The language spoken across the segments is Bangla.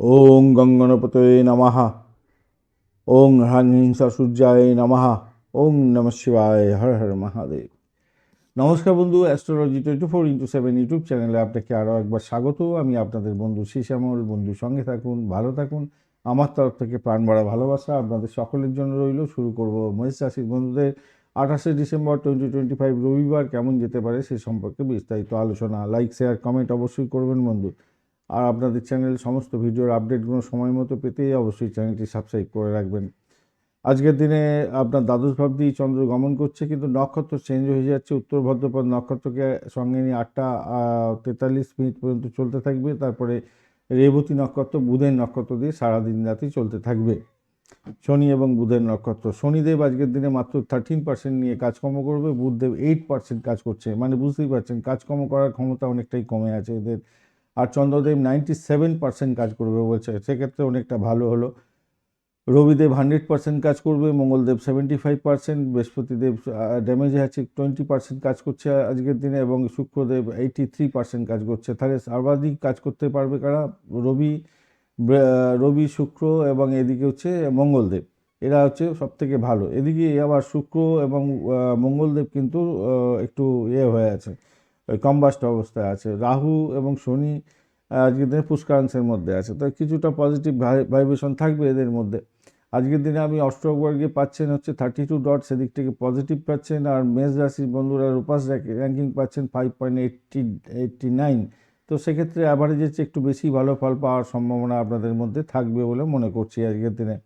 ওং গঙ্গণপতয়ে নমঃ। ওং হ্রাংহিংসা সূর্যায় নমঃ। ওং নমঃ শিবায়। হর হর মহাদেব। নমস্কার বন্ধু, অ্যাস্ট্রোলজি 24x7 ইউটিউব চ্যানেলে আপনাকে আরও একবার স্বাগত। আমি আপনাদের বন্ধু শ্যামল। বন্ধু সঙ্গে থাকুন, ভালো থাকুন। আমার তরফ থেকে প্রাণ ভরা ভালোবাসা আপনাদের সকলের জন্য রইল। শুরু করব মেষ রাশির বন্ধুদের 28শে ডিসেম্বর 2025 রবিবার কেমন যেতে পারে সে সম্পর্কে বিস্তারিত আলোচনা। লাইক, শেয়ার, কমেন্ট অবশ্যই করবেন বন্ধু। আর আপনাদের চ্যানেল সমস্ত ভিডিওর আপডেটগুলো সময় মতো পেতে অবশ্যই চ্যানেলটি সাবস্ক্রাইব করে রাখবেন। আজকের দিনে আপনার দ্বাদশ ভাব দিয়ে চন্দ্র গমন করছে, কিন্তু নক্ষত্র চেঞ্জ হয়ে যাচ্ছে। উত্তর ভদ্রপদ নক্ষত্রকে সঙ্গে নিয়ে 8টা 43 মিনিট পর্যন্ত চলতে থাকবে। তারপরে রেবতী নক্ষত্র বুধের নক্ষত্র দিয়ে সারাদিন রাতি চলতে থাকবে। শনি এবং বুধের নক্ষত্র। শনিদেব আজকের দিনে মাত্র 13% নিয়ে কাজকর্ম করবে, বুধদেব 8% কাজ করছে। মানে বুঝতেই পারছেন কাজকর্ম করার ক্ষমতা অনেকটাই কমে আছে এদের। আর চন্দ্রদেব 97% কাজ করবে বলছে, সেক্ষেত্রে অনেকটা ভালো হলো। রবিদেব 100% কাজ করবে, মঙ্গলদেব 75%, বৃহস্পতিদেব ড্যামেজে আছে 20% কাজ করছে আজকের দিনে, এবং শুক্রদেব 83% কাজ করছে। তাহলে সর্বাধিক কাজ করতে পারবে কারা? রবি, শুক্র এবং এদিকে হচ্ছে মঙ্গলদেব। এরা হচ্ছে সব থেকে ভালো। এদিকে আবার শুক্র এবং মঙ্গলদেব কিন্তু একটু হয়ে আছে, কম্বাস্ট অবস্থায় আছে। রাহু এবং শনি আজকের দিনে পুষ্করাংশের মধ্যে আছে, তো কিছুটা পজিটিভ ভাইব্রেশন থাকবে এদের মধ্যে। আজকের দিনে আমি অষ্টবর্গে পাচ্ছেন হচ্ছে 32 ডট, সেদিক থেকে পজিটিভ পাচ্ছেন। আর মেষ রাশির বন্ধুরা রূপাস র্যাঙ্কিং পাচ্ছেন 5.89। তো সেক্ষেত্রে অ্যাভারেজের চেয়ে একটু বেশি ভালো ফল পাওয়ার সম্ভাবনা আপনাদের মধ্যে থাকবে বলে মনে করছি আজকের দিনে।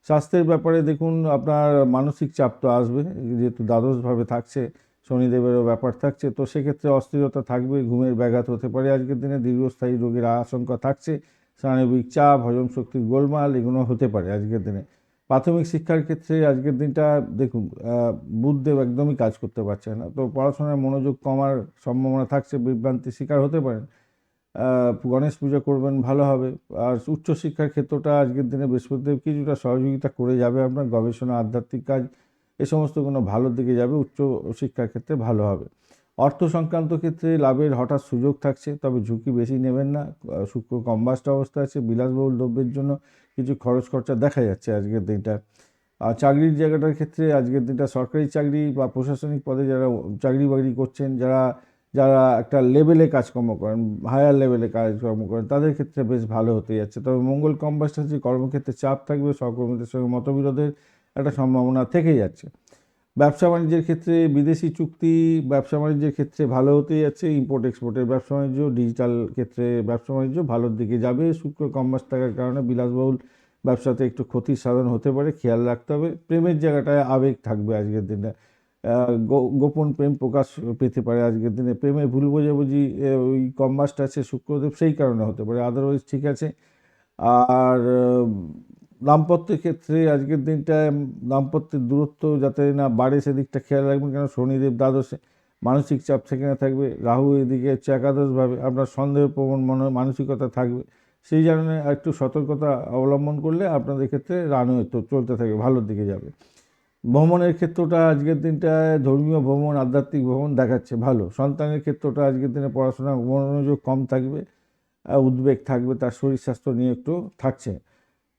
স্বাস্থ্যের ব্যাপারে দেখুন, আপনার মানসিক চাপ তো আসবে, যেহেতু দ্বাদশভাবে থাকছে, শনিদেবেরও ব্যাপার থাকছে, তো সেক্ষেত্রে অস্থিরতা থাকবে, ঘুমের ব্যাঘাত হতে পারে আজকের দিনে, দীর্ঘস্থায়ী রোগের আশঙ্কা থাকছে, শারীরিক চাপ, হজম শক্তির গোলমাল এগুলো হতে পারে আজকের দিনে। প্রাথমিক শিক্ষার ক্ষেত্রে আজকের দিনটা দেখুন, বুধদেব একদমই কাজ করতে পারছে না, তো পড়াশোনায় মনোযোগ কমার সম্ভাবনা থাকছে, বিভ্রান্তির শিকার হতে পারেন। গণেশ পুজো করবেন, ভালো হবে। আর উচ্চশিক্ষার ক্ষেত্রটা আজকের দিনে বৃহস্পতিদেব কিছুটা সহযোগিতা করে যাবে, আপনার গবেষণা, আধ্যাত্মিক কাজ এ সমস্তগুলো ভালোর দিকে যাবে, উচ্চ শিক্ষার ক্ষেত্রে ভালো হবে। অর্থ সংক্রান্ত ক্ষেত্রে লাভের হঠাৎ সুযোগ থাকছে, তবে ঝুঁকি বেশি নেবেন না। শুক্র কম্বাস্ট অবস্থা আছে, বিলাসবহুল দ্রব্যের জন্য কিছু খরচ খরচা দেখা যাচ্ছে আজকের দিনটা। আর চাকরির জায়গাটার ক্ষেত্রে আজকের দিনটা সরকারি চাকরি বা প্রশাসনিক পদে যারা চাকরি বাকরি করছেন, যারা যারা একটা লেভেলে কাজকর্ম করেন, হায়ার লেভেলে কাজকর্ম করেন, তাদের ক্ষেত্রে বেশ ভালো হতে যাচ্ছে। তবে মঙ্গল কম্বাস্ট আছে, কর্মক্ষেত্রে চাপ থাকবে, সহকর্মীদের সঙ্গে মতবিরোধের একটা সম্ভাবনা থেকে যাচ্ছে। ব্যবসা বাণিজ্যের ক্ষেত্রে বিদেশি চুক্তি, ব্যবসা বাণিজ্যের ক্ষেত্রে ভালো হতে যাচ্ছে। ইম্পোর্ট এক্সপোর্টের ব্যবসা বাণিজ্য, ডিজিটাল ক্ষেত্রে ব্যবসা বাণিজ্য ভালোর দিকে যাবে। শুক্র কম্বাস থাকার কারণে বিলাসবহুল ব্যবসাতে একটু ক্ষতির সাধন হতে পারে, খেয়াল রাখতে হবে। প্রেমের জায়গাটায় আবেগ থাকবে আজকের দিনে, গোপন প্রেম প্রকাশ পেতে পারে আজকের দিনে। প্রেমে ভুল বোঝাবুঝি ওই কম্বাস্ট আছে শুক্রদেব, সেই কারণে হতে পারে, আদারওয়াইজ ঠিক আছে। আর দাম্পত্যের ক্ষেত্রে আজকের দিনটায় দাম্পত্যের দূরত্ব যাতে না বাড়ে সেদিকটা খেয়াল রাখবেন, কেন শনিদেব দ্বাদশে, মানসিক চাপ সেখানে থাকবে। রাহু এদিকে হচ্ছে একাদশভাবে, আপনার সন্দেহপ্রবণ মানসিকতা থাকবে, সেই কারণে একটু সতর্কতা অবলম্বন করলে আপনাদের ক্ষেত্রে রানওয়ে তো চলতে থাকবে, ভালোর দিকে যাবে। ভ্রমণের ক্ষেত্রটা আজকের দিনটায় ধর্মীয় ভ্রমণ, আধ্যাত্মিক ভ্রমণ দেখাচ্ছে ভালো। সন্তানের ক্ষেত্রটা আজকের দিনে পড়াশোনার মনোযোগ কম থাকবে, উদ্বেগ থাকবে, তার শরীর স্বাস্থ্য নিয়ে একটু থাকছে।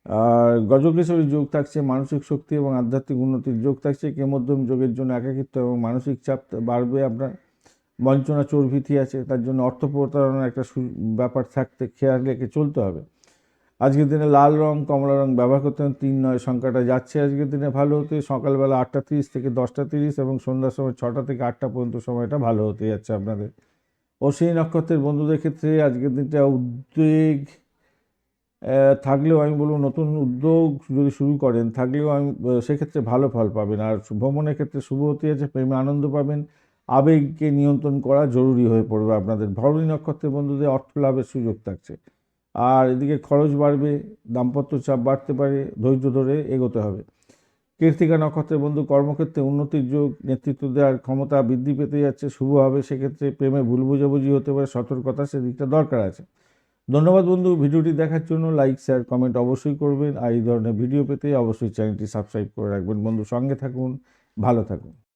আর গজকেশরী যোগ থাকছে, মানসিক শক্তি এবং আধ্যাত্মিক উন্নতির যোগ থাকছে। কেমধ্যম যোগের জন্য একাকিত্ব এবং মানসিক চাপ বাড়বে আপনার। বঞ্চনা, চোর ভীতি আছে, তার জন্য অর্থ প্রতারণার একটা ব্যাপার থাকতে খেয়াল রেখে চলতে হবে। আজকের দিনে লাল রং, কমলা রং ব্যবহার করতে হবে। 3-9 সংখ্যাটা যাচ্ছে আজকের দিনে ভালো হতে। সকালবেলা 8টা 30 থেকে 10টা 30 এবং সন্ধ্যার সময় 6টা থেকে 8টা পর্যন্ত সময়টা ভালো হতে যাচ্ছে আপনাদের। অশ্বিনী নক্ষত্রের বন্ধুদের ক্ষেত্রে আজকের দিনটা উদ্বেগ থাকলেও আমি বলবো, নতুন উদ্যোগ যদি শুরু করেন থাকলেও আমি সেক্ষেত্রে ভালো ফল পাবেন। আর ভ্রমণের ক্ষেত্রে শুভ হতে যাচ্ছে, প্রেমে আনন্দ পাবেন। আবেগকে নিয়ন্ত্রণ করা জরুরি হয়ে পড়বে আপনাদের। ভরণী নক্ষত্রের বন্ধুদের অর্থ লাভের সুযোগ থাকছে। আর এদিকে খরচ বাড়বে, দাম্পত্য চাপ বাড়তে পারে, ধৈর্য ধরে এগোতে হবে। কৃত্তিকা নক্ষত্রের বন্ধু কর্মক্ষেত্রে উন্নতির যোগ, নেতৃত্ব দেওয়ার ক্ষমতা বৃদ্ধি পেতে যাচ্ছে, শুভ হবে। সেক্ষেত্রে প্রেমে ভুল বোঝাবুঝি হতে পারে, সতর্কতা সেদিকটা দরকার আছে। ধন্যবাদ বন্ধু, ভিডিওটি দেখার জন্য। লাইক, শেয়ার, কমেন্ট অবশ্যই করবেন। আর এই ধরনের ভিডিও পেতে অবশ্যই চ্যানেলটি সাবস্ক্রাইব করে রাখবেন বন্ধু। সঙ্গে থাকুন, ভালো থাকুন।